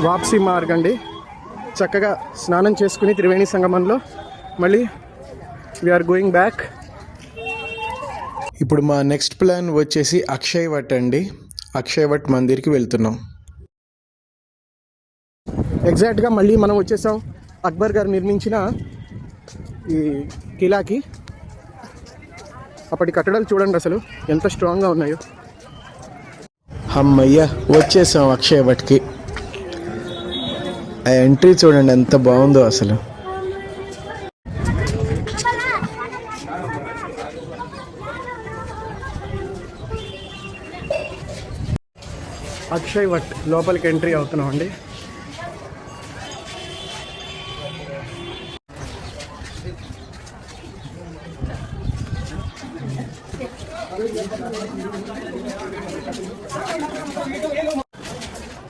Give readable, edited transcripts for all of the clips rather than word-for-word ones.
వాప్సీ మార్గ్ అండి. చక్కగా స్నానం చేసుకుని త్రివేణి సంగమంలో మళ్ళీ వీఆర్ గోయింగ్ బ్యాక్. ఇప్పుడు మా నెక్స్ట్ ప్లాన్ వచ్చేసి అక్షయ్ వట్ అండి. అక్షయ్ వట్ మందిర్కి వెళ్తున్నాం. ఎగ్జాక్ట్గా మళ్ళీ మనం వచ్చేసాం అక్బర్ గారు నిర్మించిన ఈ కిలాకి. అప్పటి కట్టడాలు చూడండి అసలు ఎంత స్ట్రాంగ్గా ఉన్నాయో. అమ్మయ్య వచ్చేసాం అక్షయ్ వట్కి. ఆ ఎంట్రీ చూడండి ఎంత బాగుందో అసలు. అక్షయ్ వట్ లోపలికి ఎంట్రీ అవుతున్నాం అండి.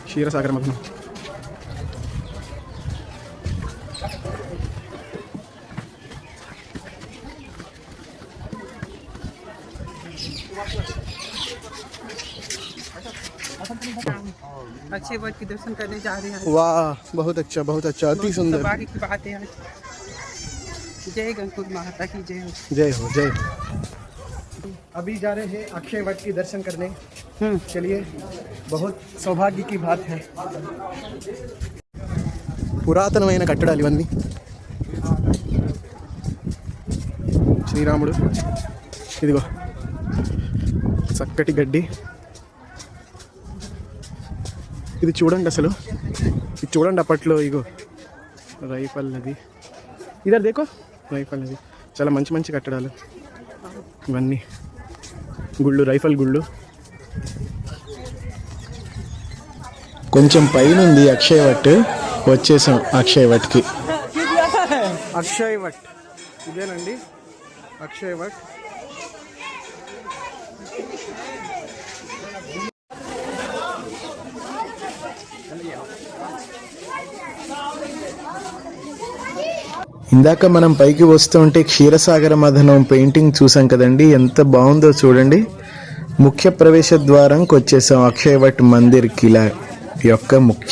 క్షీరసాగర మగ్నం. अक्षय वट के दर्शन करने जा रहे हैं. वाह बहुत अच्छा अति सुंदर. की बात है. जय गणपति माता की जय हो. जय हो जय हो. अभी जा रहे हैं अक्षय वट की दर्शन करने. चलिए बहुत सौभाग्य की बात है. పురాతనమైన కట్టడాలు ఇవన్నీ. శ్రీరాముడు ఇదిగో చక్కటి గడ్డి. ఇది చూడండి అసలు, ఇది చూడండి అప్పట్లో. ఇగో రైఫల్ నది, ఇదర్ దేకో రైఫల్ నది. చాలా మంచి మంచి కట్టడాలు ఇవన్నీ. గుళ్ళు, రైఫల్ గుళ్ళు. కొంచెం పైన ఉంది అక్షయ్ వట్. వచ్చేసాం అక్షయ్ వట్కి. అక్షయ్ వట్ ఇదేనండి అక్షయ్ వట్. ఇందాక మనం పైకి వస్తుంటే క్షీరసాగర మథనం పెయింటింగ్ చూసాం కదండి, ఎంత బాగుందో చూడండి. ముఖ్య ప్రవేశ ద్వారంకి వచ్చేసాం అక్షయ్ వట్ మందిర్ కిలా యొక్క ముఖ్య